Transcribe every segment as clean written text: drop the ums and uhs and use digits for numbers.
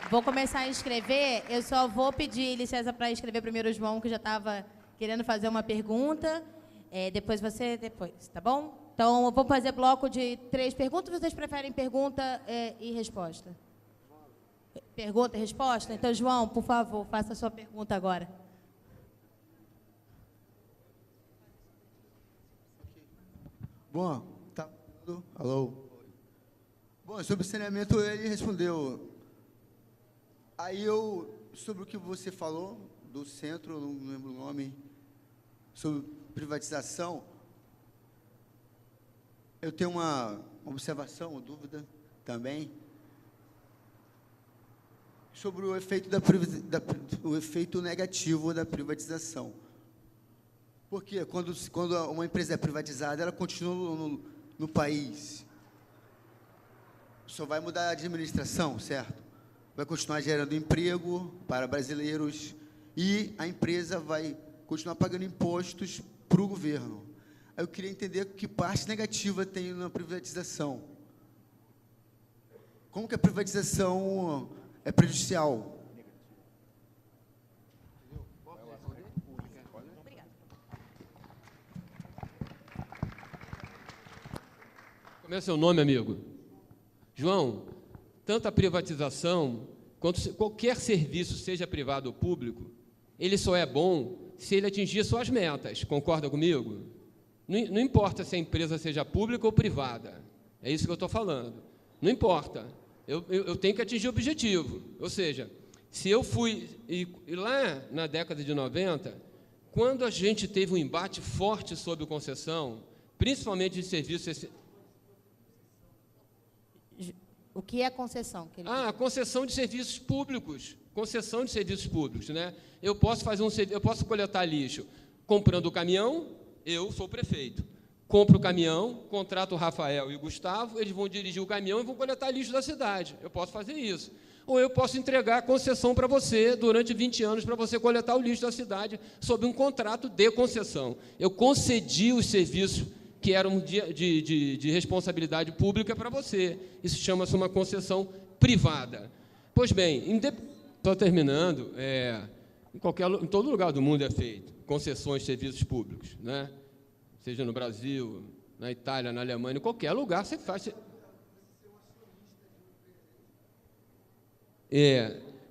Vou começar a inscrever. Eu só vou pedir licença para inscrever primeiro o João, que já estava querendo fazer uma pergunta. Depois você, tá bom? Então, eu vou fazer bloco de 3 perguntas. Vocês preferem pergunta e resposta? Pergunta e resposta? Então, João, por favor, faça a sua pergunta agora. Bom, tá. Alô? Bom, sobre o saneamento, ele respondeu. Aí sobre o que você falou, do centro, não lembro o nome, sobre privatização, eu tenho uma observação, uma dúvida também, sobre o efeito, o efeito negativo da privatização. Porque quando uma empresa é privatizada, ela continua no país. Só vai mudar a administração, certo? Vai continuar gerando emprego para brasileiros e a empresa vai continuar pagando impostos para o governo. Aí eu queria entender que parte negativa tem na privatização. Como que a privatização é prejudicial? Como é o seu nome, amigo? João, tanto a privatização quanto qualquer serviço, seja privado ou público, ele só é bom se ele atingir suas metas. Concorda comigo? Não importa se a empresa seja pública ou privada. É isso que eu estou falando. Não importa. Eu tenho que atingir o objetivo. Ou seja, se eu fui... E lá na década de 90, quando a gente teve um embate forte sobre concessão, principalmente de serviços... O que é concessão? Concessão de serviços públicos. Concessão de serviços públicos, né? Eu posso coletar lixo comprando o caminhão, eu sou o prefeito. Compro o caminhão, contrato o Rafael e o Gustavo, eles vão dirigir o caminhão e vão coletar lixo da cidade. Eu posso fazer isso. Ou eu posso entregar a concessão para você durante 20 anos para você coletar o lixo da cidade sob um contrato de concessão. Eu concedi os serviços que eram de responsabilidade pública para você. Isso chama-se uma concessão privada. Pois bem, estou terminando, em todo lugar do mundo é feito, concessões de serviços públicos, né? Seja no Brasil, na Itália, na Alemanha, em qualquer lugar você faz...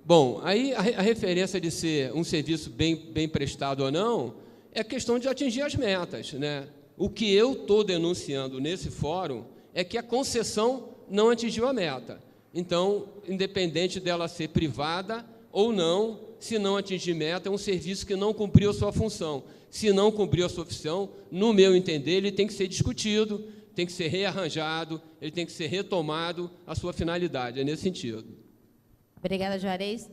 Bom, aí a referência de ser um serviço bem prestado ou não é questão de atingir as metas, né? O que eu estou denunciando nesse fórum é que a concessão não atingiu a meta. Então, independente dela ser privada ou não, se não atingir meta, é um serviço que não cumpriu a sua função. Se não cumpriu a sua função, no meu entender, ele tem que ser discutido, tem que ser rearranjado, ele tem que ser retomado a sua finalidade. É nesse sentido. Obrigada, Juarez.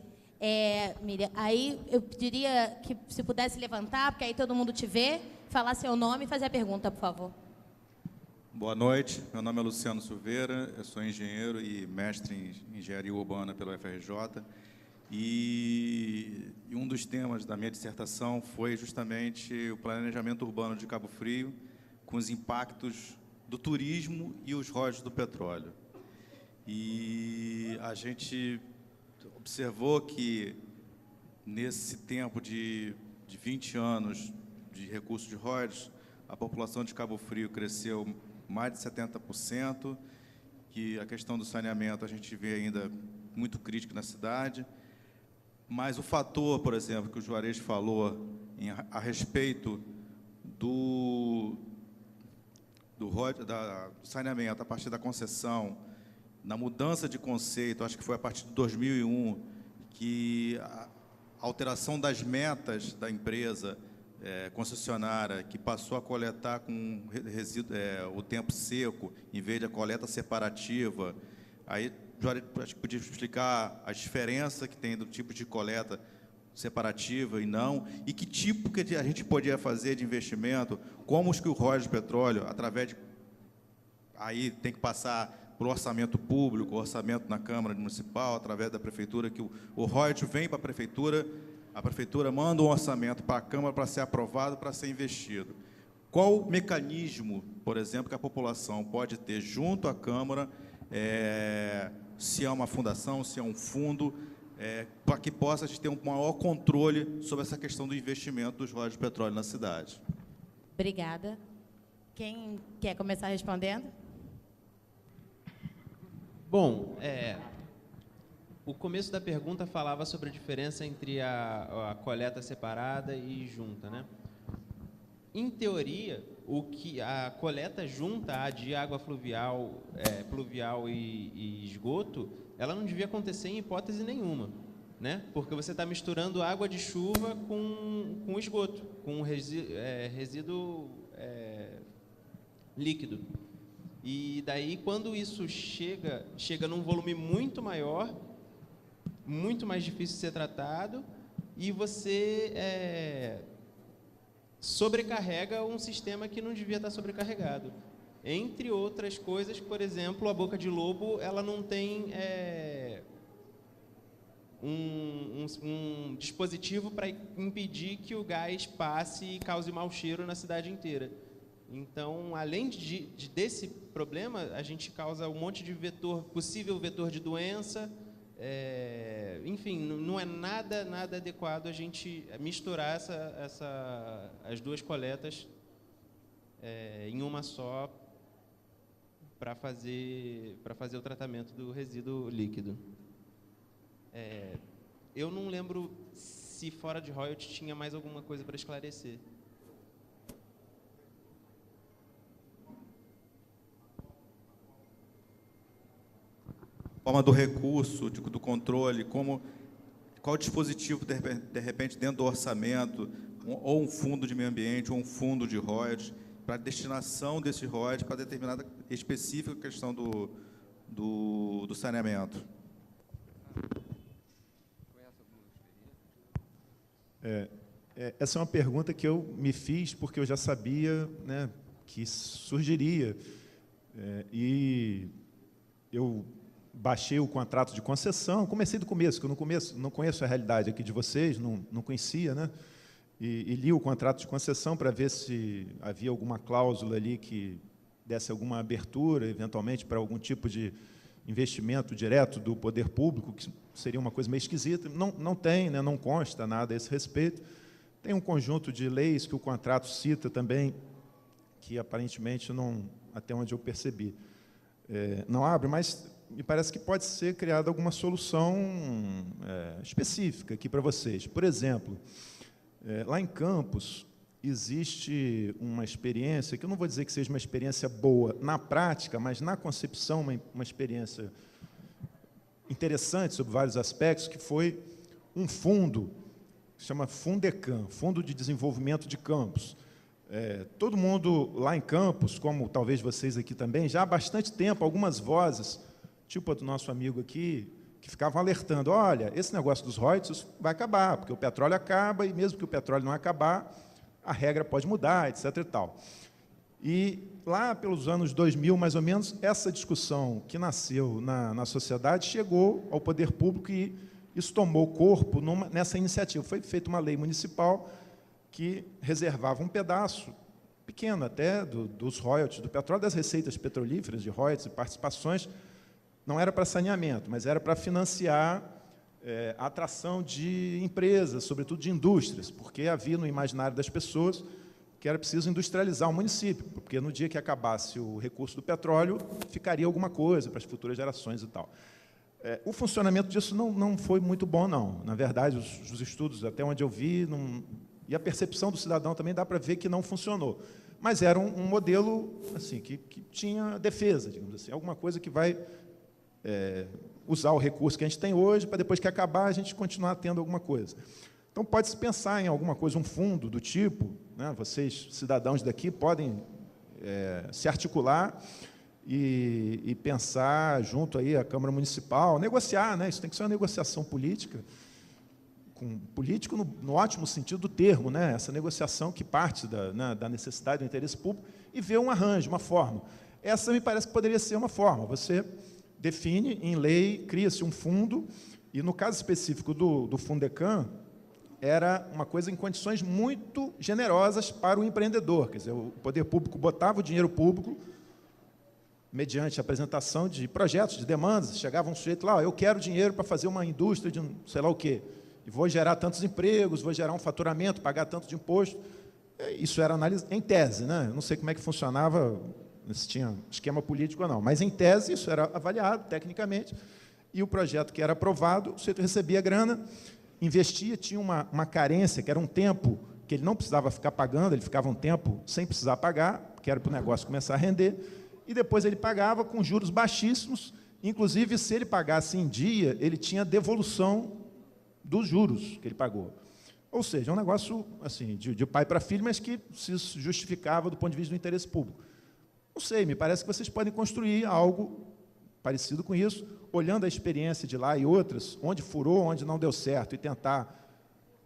Miriam, aí eu pediria que se pudesse levantar, porque aí todo mundo te vê, falar seu nome e fazer a pergunta, por favor. Boa noite, meu nome é Luciano Silveira, eu sou engenheiro e mestre em engenharia urbana pela UFRJ, e um dos temas da minha dissertação foi justamente o planejamento urbano de Cabo Frio, com os impactos do turismo e os royalties do petróleo. E a gente observou que, nesse tempo de 20 anos de recursos de royalties, a população de Cabo Frio cresceu mais de 70%, que a questão do saneamento a gente vê ainda muito crítica na cidade, mas o fator, por exemplo, que o Juarez falou a respeito do saneamento, a partir da concessão, na mudança de conceito, acho que foi a partir de 2001, que a alteração das metas da empresa concessionária, que passou a coletar com o tempo seco, em vez da coleta separativa. Aí, acho que podia explicar a diferença que tem do tipo de coleta separativa e não, e que tipo que a gente podia fazer de investimento, como os que o royalties de petróleo, através de... Aí tem que passar para o orçamento público, o orçamento na Câmara Municipal, através da Prefeitura, que o royalties vem para a Prefeitura manda um orçamento para a Câmara para ser aprovado, para ser investido. Qual o mecanismo, por exemplo, que a população pode ter junto à Câmara se é uma fundação, se é um fundo, para que possa ter um maior controle sobre essa questão do investimento dos royalties de petróleo na cidade. Obrigada. Quem quer começar respondendo? Bom, o começo da pergunta falava sobre a diferença entre a coleta separada e junta, né? Em teoria, a coleta junta de água fluvial, pluvial e esgoto, ela não devia acontecer em hipótese nenhuma, né? Porque você está misturando água de chuva com esgoto, com resíduo líquido. E daí, quando isso chega num volume muito maior, muito mais difícil de ser tratado, e você sobrecarrega um sistema que não devia estar sobrecarregado. Entre outras coisas, por exemplo, a boca de lobo, ela não tem um dispositivo para impedir que o gás passe e cause mau cheiro na cidade inteira. Então, além desse problema, a gente causa um monte de possível vetor de doença. Enfim, não é nada adequado a gente misturar as duas coletas em uma só para fazer o tratamento do resíduo líquido. Eu não lembro se fora de royalties tinha mais alguma coisa para esclarecer. Forma do recurso, do controle, qual dispositivo, de repente, dentro do orçamento, ou um fundo de meio ambiente, ou um fundo de royalties, para a destinação desses royalties para determinada específica questão do saneamento. Essa é uma pergunta que eu me fiz porque eu já sabia, né, que surgiria. E eu baixei o contrato de concessão, comecei do começo, que eu não conheço a realidade aqui de vocês, não conhecia, né? E li o contrato de concessão para ver se havia alguma cláusula ali que desse alguma abertura, eventualmente, para algum tipo de investimento direto do poder público, que seria uma coisa meio esquisita. Não tem, né? Não consta nada a esse respeito. Tem um conjunto de leis que o contrato cita também, que aparentemente não, até onde eu percebi, não abre, mas me parece que pode ser criada alguma solução específica aqui para vocês. Por exemplo, lá em Campos, existe uma experiência, que eu não vou dizer que seja uma experiência boa na prática, mas na concepção uma experiência interessante sobre vários aspectos, que foi um fundo, que se chama Fundecam, Fundo de Desenvolvimento de Campos. Todo mundo lá em Campos, como talvez vocês aqui também, já há bastante tempo, algumas vozes, tipo a do nosso amigo aqui, que ficavam alertando, olha, esse negócio dos royalties vai acabar, porque o petróleo acaba, e mesmo que o petróleo não acabar, a regra pode mudar, etc. e tal. E lá pelos anos 2000, mais ou menos, essa discussão que nasceu na sociedade chegou ao poder público e isso tomou corpo nessa iniciativa. Foi feita uma lei municipal que reservava um pedaço pequeno até dos royalties do petróleo, das receitas petrolíferas, de royalties e participações. Não era para saneamento, mas era para financiar a atração de empresas, sobretudo de indústrias, porque havia no imaginário das pessoas que era preciso industrializar o município, porque no dia que acabasse o recurso do petróleo, ficaria alguma coisa para as futuras gerações e tal. O funcionamento disso não foi muito bom, não. Na verdade, os estudos, até onde eu vi, e a percepção do cidadão também dá para ver que não funcionou. Mas era um modelo assim, que tinha defesa, digamos assim, alguma coisa que vai usar o recurso que a gente tem hoje, para depois que acabar, a gente continuar tendo alguma coisa. Então, pode-se pensar em alguma coisa, um fundo do tipo, né, vocês, cidadãos daqui, podem se articular e pensar junto aí à Câmara Municipal, negociar, né, isso tem que ser uma negociação política, político no ótimo sentido do termo, né, essa negociação que parte da necessidade do interesse público, e ver um arranjo, uma forma. Essa me parece que poderia ser uma forma. Você define em lei, cria-se um fundo, e no caso específico do Fundecam, era uma coisa em condições muito generosas para o empreendedor. Quer dizer, o poder público botava o dinheiro público mediante apresentação de projetos, de demandas. Chegava um sujeito lá, eu quero dinheiro para fazer uma indústria de sei lá o quê, e vou gerar tantos empregos, vou gerar um faturamento, pagar tanto de imposto. Isso era análise em tese, né? Eu não sei como é que funcionava, se tinha esquema político ou não, mas em tese isso era avaliado tecnicamente, e o projeto que era aprovado, o sujeito recebia grana, investia, tinha uma carência, que era um tempo que ele não precisava ficar pagando, ele ficava um tempo sem precisar pagar, que era para o negócio começar a render, e depois ele pagava com juros baixíssimos, inclusive, se ele pagasse em dia, ele tinha devolução dos juros que ele pagou. Ou seja, é um negócio assim, de pai para filho, mas que se justificava do ponto de vista do interesse público. Não sei, me parece que vocês podem construir algo parecido com isso, olhando a experiência de lá e outras, onde furou, onde não deu certo, e tentar,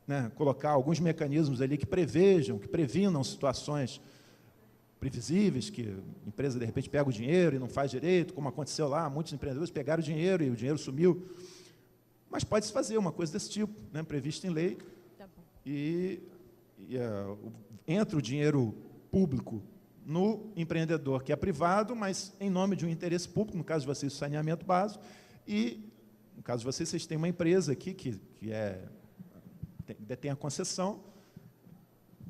né, colocar alguns mecanismos ali que prevejam, que previnam situações previsíveis, que a empresa, de repente, pega o dinheiro e não faz direito, como aconteceu lá, muitos empreendedores pegaram o dinheiro e o dinheiro sumiu. Mas pode-se fazer uma coisa desse tipo, né, prevista em lei, Tá bom. entra o dinheiro público no empreendedor, que é privado, mas em nome de um interesse público, no caso de vocês, o saneamento básico, e, no caso de vocês têm uma empresa aqui que detém a concessão,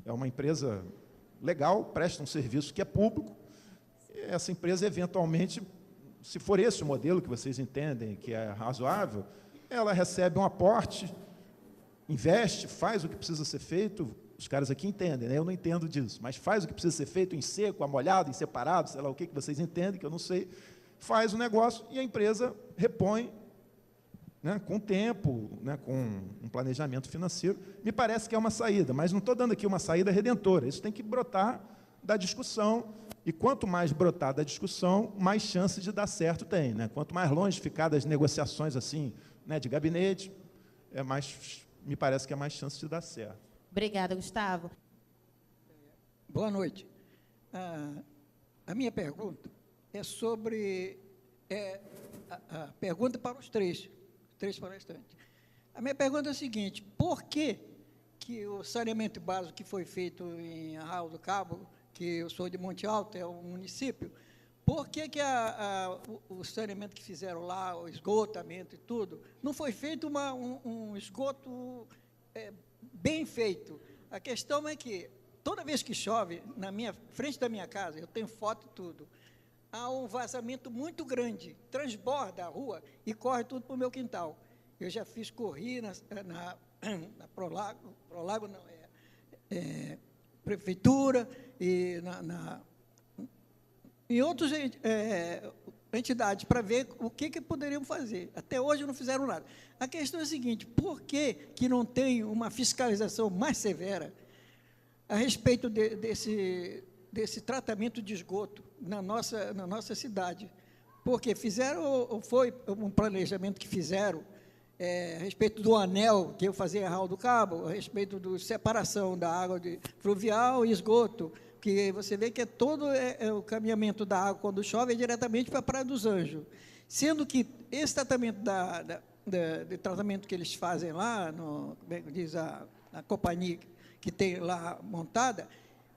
é uma empresa legal, presta um serviço que é público, e essa empresa, eventualmente, se for esse o modelo que vocês entendem que é razoável, ela recebe um aporte, investe, faz o que precisa ser feito, os caras aqui entendem, né? Eu não entendo disso, mas faz o que precisa ser feito em seco, amolhado, em separado, sei lá o que vocês entendem, que eu não sei, faz o negócio e a empresa repõe, né, com tempo, né, com um planejamento financeiro. Me parece que é uma saída, mas não estou dando aqui uma saída redentora, isso tem que brotar da discussão, e quanto mais brotar da discussão, mais chance de dar certo tem, né? Quanto mais longe ficar das negociações assim, né, de gabinete, me parece que é mais chance de dar certo. Obrigada, Gustavo. Boa noite. A minha pergunta é sobre... a pergunta para os três palestrantes. A minha pergunta é a seguinte: por que o saneamento básico que foi feito em Arraial do Cabo, que eu sou de Monte Alto, é um município, por que o saneamento que fizeram lá, o esgotamento e tudo, não foi feito um esgoto bem feito? A questão é que, toda vez que chove, na frente da minha casa, eu tenho foto e tudo, há um vazamento muito grande, transborda a rua e corre tudo para o meu quintal. Eu já corri na Prolago não, Prefeitura, e em outras entidades, para ver o que poderiam fazer. Até hoje não fizeram nada. A questão é a seguinte: por que não tem uma fiscalização mais severa a respeito desse tratamento de esgoto na nossa cidade? Porque foi um planejamento que fizeram a respeito do anel que eu fazia em Arraial do Cabo, a respeito da separação da água fluvial e esgoto, que você vê que todo o caminhamento da água, quando chove, é diretamente para a Praia dos Anjos. Sendo que esse tratamento de tratamento que eles fazem lá, como é que diz a companhia que tem lá montada,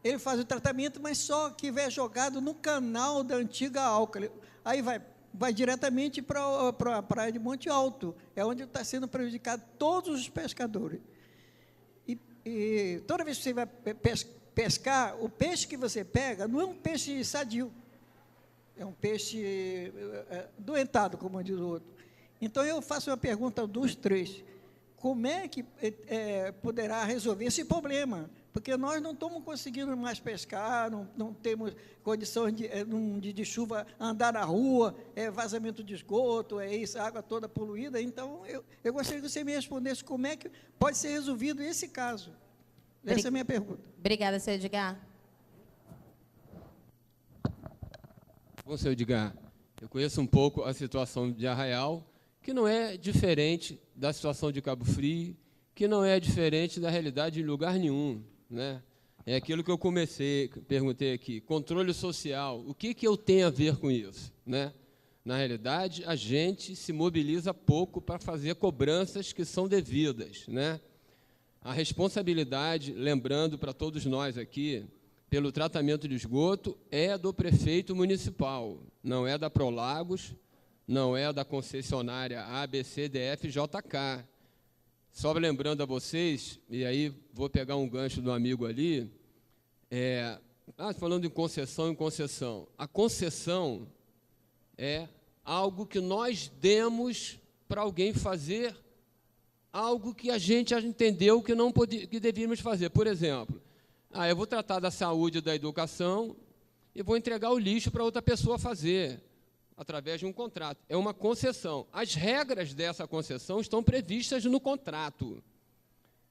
ele faz o tratamento, mas só que vai jogado no canal da antiga Alcali. Aí vai diretamente para a praia de Monte Alto, é onde está sendo prejudicado todos os pescadores. E toda vez que você vai pescar, o peixe que você pega não é um peixe sadio, é um peixe doentado, como diz o outro. Então, eu faço uma pergunta dos três: como é que poderá resolver esse problema? Porque nós não estamos conseguindo mais pescar, não temos condições de chuva andar na rua, vazamento de esgoto, isso, água toda poluída. Então, eu gostaria que você me respondesse como é que pode ser resolvido esse caso. Essa é a minha pergunta. Obrigada, senhor Edgar. Bom, senhor Edgar, eu conheço um pouco a situação de Arraial, que não é diferente da situação de Cabo Frio, que não é diferente da realidade em lugar nenhum, né? É aquilo que eu perguntei aqui, controle social, o que eu tenho a ver com isso, né? Na realidade, a gente se mobiliza pouco para fazer cobranças que são devidas, né? A responsabilidade, lembrando para todos nós aqui, pelo tratamento de esgoto é do prefeito municipal, não é da Prolagos, não é da concessionária ABCDFJK. Só lembrando a vocês, e aí vou pegar um gancho do amigo ali, falando em concessão, a concessão é algo que nós demos para alguém fazer algo que a gente entendeu que devíamos fazer. Por exemplo, eu vou tratar da saúde e da educação e vou entregar o lixo para outra pessoa fazer, através de um contrato. É uma concessão. As regras dessa concessão estão previstas no contrato.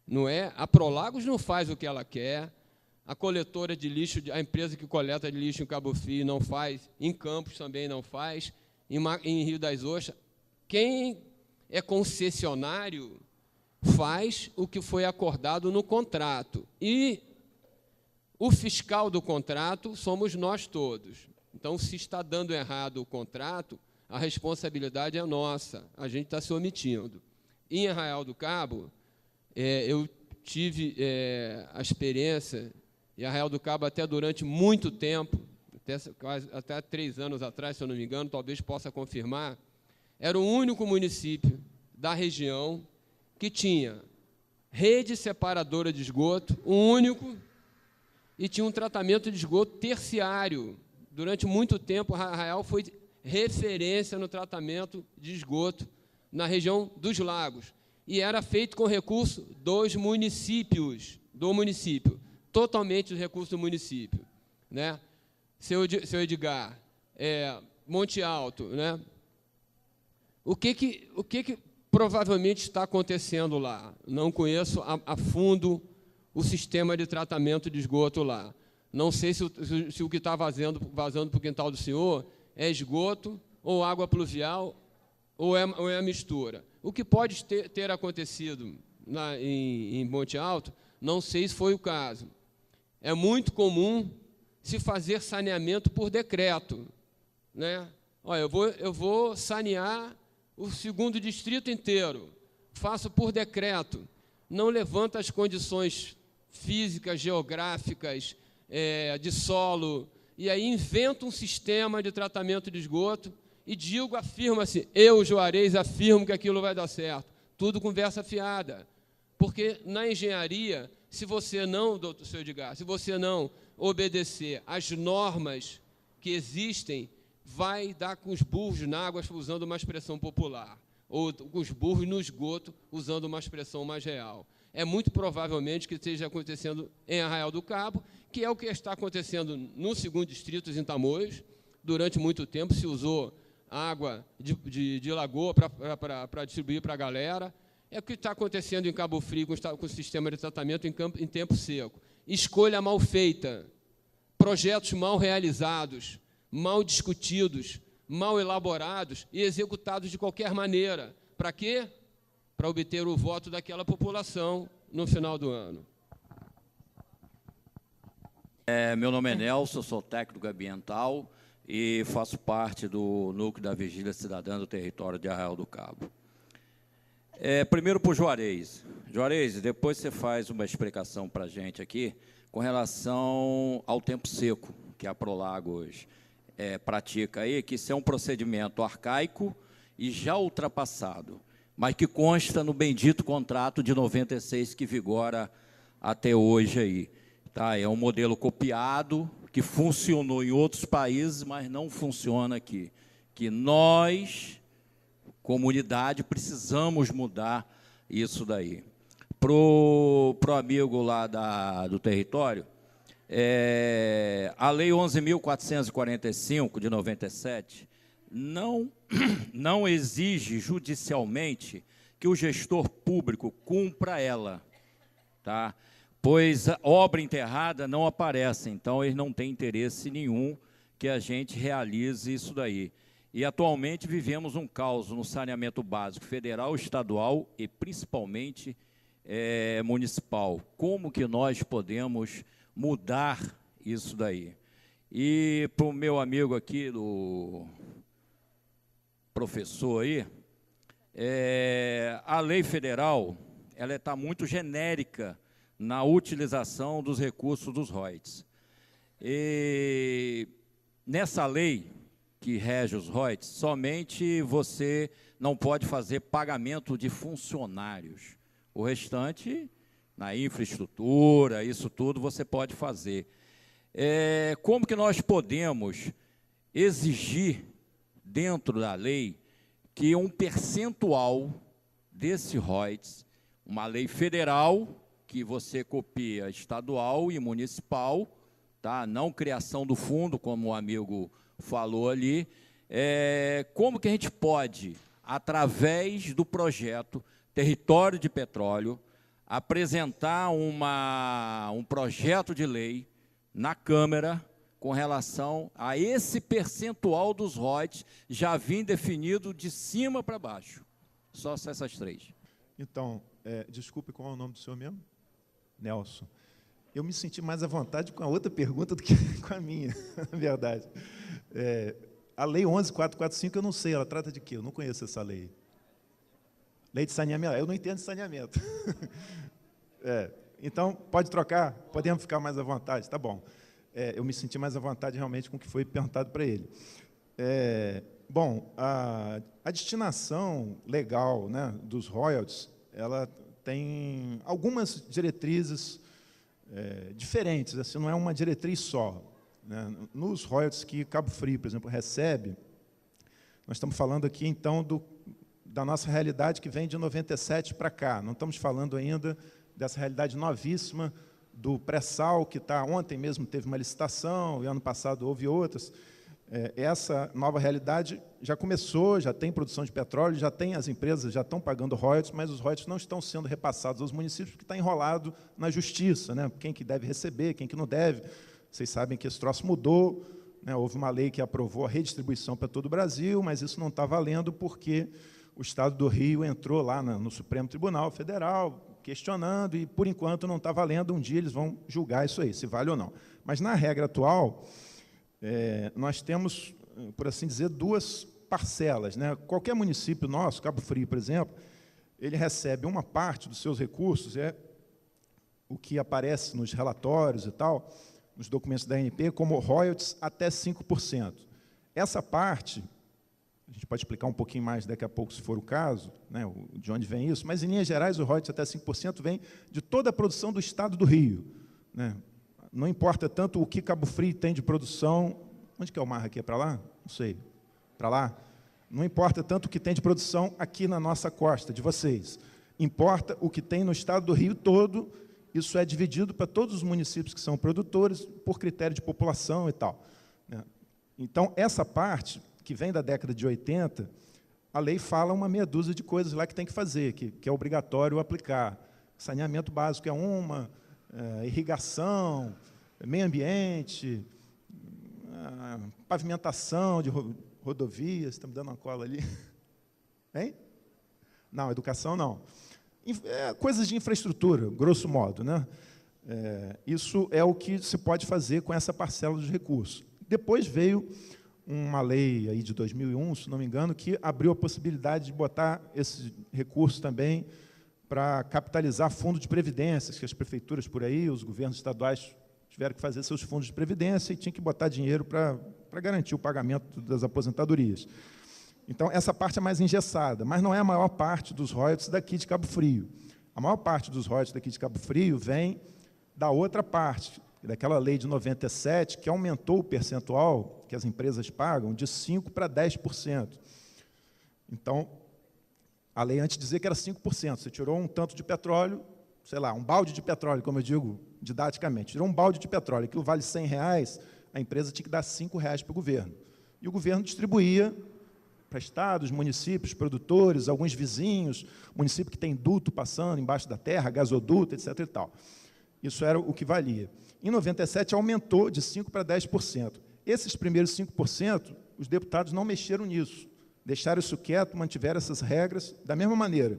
Não é? A Prolagos não faz o que ela quer, a coletora de lixo, a empresa que coleta de lixo em Cabo Frio não faz, em Campos também não faz, em Rio das Ostras. Quem é concessionário faz o que foi acordado no contrato. E o fiscal do contrato somos nós todos. Então, se está dando errado o contrato, a responsabilidade é nossa, a gente está se omitindo. Em Arraial do Cabo, eu tive a experiência, em Arraial do Cabo até durante muito tempo, até 3 anos atrás, se eu não me engano, talvez possa confirmar, era o único município da região que tinha rede separadora de esgoto, o único, e tinha um tratamento de esgoto terciário. Durante muito tempo, Arraial foi referência no tratamento de esgoto na região dos lagos. E era feito com recurso dos municípios, do município, totalmente os recursos do município. Né? Seu Edgar, Monte Alto, né? O que provavelmente está acontecendo lá? Não conheço a fundo o sistema de tratamento de esgoto lá. Não sei se o que está vazando para o quintal do senhor é esgoto, ou água pluvial, ou é a mistura. O que pode ter acontecido em Monte Alto, não sei se foi o caso. É muito comum se fazer saneamento por decreto. Né? Olha, eu vou sanear o 2º distrito inteiro, faço por decreto, não levanta as condições físicas, geográficas, de solo, e aí inventa um sistema de tratamento de esgoto e afirma-se, eu, Juarez, afirmo que aquilo vai dar certo. Tudo conversa fiada. Porque na engenharia, se você não, doutor Seu Edgar, se você não obedecer às normas que existem, vai dar com os burros na água, usando uma expressão popular, ou com os burros no esgoto, usando uma expressão mais real. É muito provavelmente que esteja acontecendo em Arraial do Cabo, que é o que está acontecendo no 2º distrito, em Tamoios. Durante muito tempo se usou água de lagoa para distribuir para a galera. É o que está acontecendo em Cabo Frio com o sistema de tratamento em tempo seco. Escolha mal feita, projetos mal realizados, mal discutidos, mal elaborados e executados de qualquer maneira. Para quê? Para obter o voto daquela população no final do ano. Meu nome é Nelson, sou técnico ambiental e faço parte do núcleo da Vigília Cidadã do território de Arraial do Cabo. Primeiro para o Juarez. Juarez, depois você faz uma explicação para a gente aqui com relação ao tempo seco que a Prolagos pratica aí, que isso é um procedimento arcaico e já ultrapassado, mas que consta no bendito contrato de 96 que vigora até hoje aí. Tá? É um modelo copiado, que funcionou em outros países, mas não funciona aqui. Que nós, comunidade, precisamos mudar isso daí. Pro amigo lá do território, a Lei 11.445, de 97, não exige judicialmente que o gestor público cumpra ela, tá? Pois a obra enterrada não aparece, então eles não têm interesse nenhum que a gente realize isso daí. E atualmente vivemos um caos no saneamento básico federal, estadual e principalmente municipal. Como que nós podemos mudar isso daí? E para o meu amigo aqui, do professor aí, a lei federal ela está muito genérica na utilização dos recursos dos royalties. E nessa lei que rege os royalties, somente você não pode fazer pagamento de funcionários. O restante, na infraestrutura, isso tudo você pode fazer. Como que nós podemos exigir, dentro da lei, que um percentual desse royalties, uma lei federal, que você copia estadual e municipal, tá? Não criação do fundo, como o amigo falou ali, como que a gente pode, através do projeto Território de Petróleo, apresentar um projeto de lei na Câmara com relação a esse percentual dos royalties já vir definido de cima para baixo. Só essas três. Então, desculpe, qual é o nome do senhor mesmo? Nelson. Eu me senti mais à vontade com a outra pergunta do que com a minha, na verdade. A Lei 11.445, eu não sei, ela trata de quê? Eu não conheço essa lei. Lei de saneamento. Eu não entendo de saneamento. Então, pode trocar? Podemos ficar mais à vontade? Tá bom. Eu me senti mais à vontade, realmente, com o que foi perguntado para ele. Bom, a destinação legal, né, dos royalties, ela tem algumas diretrizes diferentes, assim, não é uma diretriz só, né? Nos royalties que Cabo Frio, por exemplo, recebe, nós estamos falando aqui, então, da nossa realidade que vem de 97 para cá. Não estamos falando ainda dessa realidade novíssima do pré-sal, que ontem mesmo teve uma licitação, e ano passado houve outras. Essa nova realidade já começou, já tem produção de petróleo, as empresas já estão pagando royalties, mas os royalties não estão sendo repassados aos municípios porque está enrolado na justiça, né? Quem que deve receber, quem que não deve. Vocês sabem que esse troço mudou, né? Houve uma lei que aprovou a redistribuição para todo o Brasil, mas isso não está valendo porque o Estado do Rio entrou lá no Supremo Tribunal Federal, questionando, e, por enquanto, não está valendo. Um dia eles vão julgar isso aí, se vale ou não. Mas, na regra atual, nós temos, por assim dizer, duas parcelas, né? Qualquer município nosso, Cabo Frio, por exemplo, ele recebe uma parte dos seus recursos, o que aparece nos relatórios e tal, nos documentos da ANP, como royalties até 5%. Essa parte, a gente pode explicar um pouquinho mais daqui a pouco, se for o caso, né, de onde vem isso, mas, em linhas gerais, o royalties até 5% vem de toda a produção do Estado do Rio, né? Não importa tanto o que Cabo Frio tem de produção. Onde que é o mar aqui? É para lá? Não sei. Para lá? Não importa tanto o que tem de produção aqui na nossa costa, de vocês. Importa o que tem no Estado do Rio todo. Isso é dividido para todos os municípios que são produtores, por critério de população e tal, né? Então, essa parte, que vem da década de 80, a lei fala uma meia dúzia de coisas lá que tem que fazer, que é obrigatório aplicar. Saneamento básico é uma, irrigação, meio ambiente, pavimentação de rodovias. Está me dando uma cola ali? Hein? Não, educação não. Coisas de infraestrutura, grosso modo, né? Isso é o que se pode fazer com essa parcela dos recursos. Depois veio uma lei aí de 2001, se não me engano, que abriu a possibilidade de botar esse recurso também para capitalizar fundo de previdência, que as prefeituras por aí, os governos estaduais tiveram que fazer seus fundos de previdência e tinham que botar dinheiro para garantir o pagamento das aposentadorias. Então, essa parte é mais engessada, mas não é a maior parte dos royalties daqui de Cabo Frio. A maior parte dos royalties daqui de Cabo Frio vem da outra parte, daquela lei de 97, que aumentou o percentual que as empresas pagam de 5% para 10%. Então, a lei antes dizia que era 5%. Você tirou um tanto de petróleo, sei lá, um balde de petróleo, como eu digo didaticamente, tirou um balde de petróleo, aquilo vale R$100, a empresa tinha que dar R$5 para o governo. E o governo distribuía para estados, municípios, produtores, alguns vizinhos, município que tem duto passando embaixo da terra, gasoduto, etc. e tal. Isso era o que valia. Em 97, aumentou de 5% para 10%. Esses primeiros 5%, os deputados não mexeram nisso. Deixaram isso quieto, mantiveram essas regras da mesma maneira.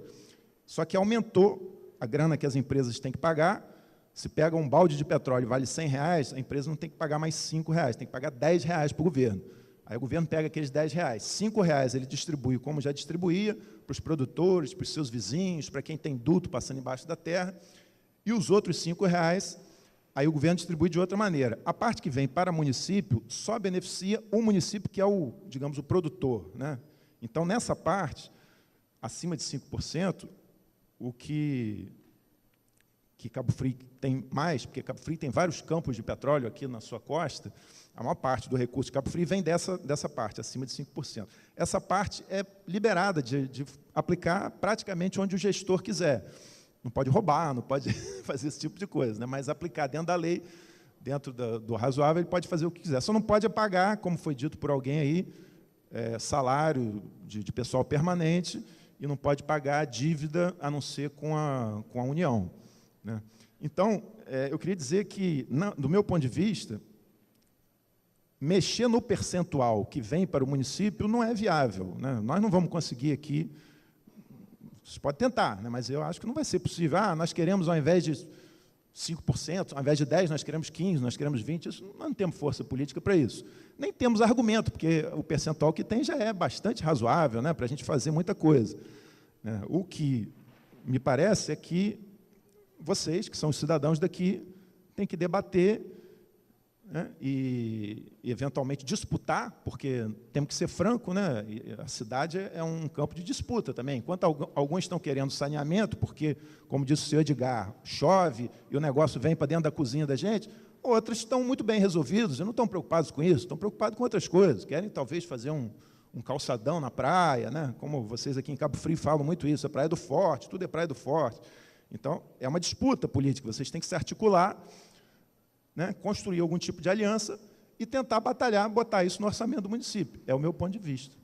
Só que aumentou a grana que as empresas têm que pagar. Se pega um balde de petróleo e vale R$100, a empresa não tem que pagar mais R$5, tem que pagar R$10 para o governo. Aí o governo pega aqueles R$10, R$5 ele distribui, como já distribuía, para os produtores, para os seus vizinhos, para quem tem duto passando embaixo da terra, e os outros R$5 aí o governo distribui de outra maneira. A parte que vem para município só beneficia o município que é o, digamos, o produtor, né? Então, nessa parte, acima de 5%, o que Cabo Frio tem mais, porque Cabo Frio tem vários campos de petróleo aqui na sua costa, a maior parte do recurso de Cabo Frio vem dessa parte, acima de 5%. Essa parte é liberada de aplicar praticamente onde o gestor quiser. Não pode roubar, não pode fazer esse tipo de coisa, né? Mas aplicar dentro da lei, dentro do razoável, ele pode fazer o que quiser. Só não pode pagar, como foi dito por alguém aí, salário de pessoal permanente, e não pode pagar dívida, a não ser com a União, né? Então, eu queria dizer que, do meu ponto de vista, mexer no percentual que vem para o município não é viável, né? Nós não vamos conseguir aqui, você pode tentar, né? Mas eu acho que não vai ser possível. Nós queremos, ao invés de 5%, ao invés de 10%, nós queremos 15%, nós queremos 20%, isso, nós não temos força política para isso. Nem temos argumento, porque o percentual que tem já é bastante razoável, né, para a gente fazer muita coisa, né? O que me parece é que vocês, que são os cidadãos daqui, têm que debater, né, e eventualmente disputar, porque temos que ser franco, né? A cidade é um campo de disputa também. Enquanto alguns estão querendo saneamento, porque, como disse o senhor Edgar, chove e o negócio vem para dentro da cozinha da gente, outros estão muito bem resolvidos e não estão preocupados com isso, estão preocupados com outras coisas, querem talvez fazer um calçadão na praia, né? Como vocês aqui em Cabo Frio falam muito isso, a Praia do Forte, tudo é Praia do Forte. Então, é uma disputa política, vocês têm que se articular, né, construir algum tipo de aliança e tentar batalhar, botar isso no orçamento do município. É o meu ponto de vista.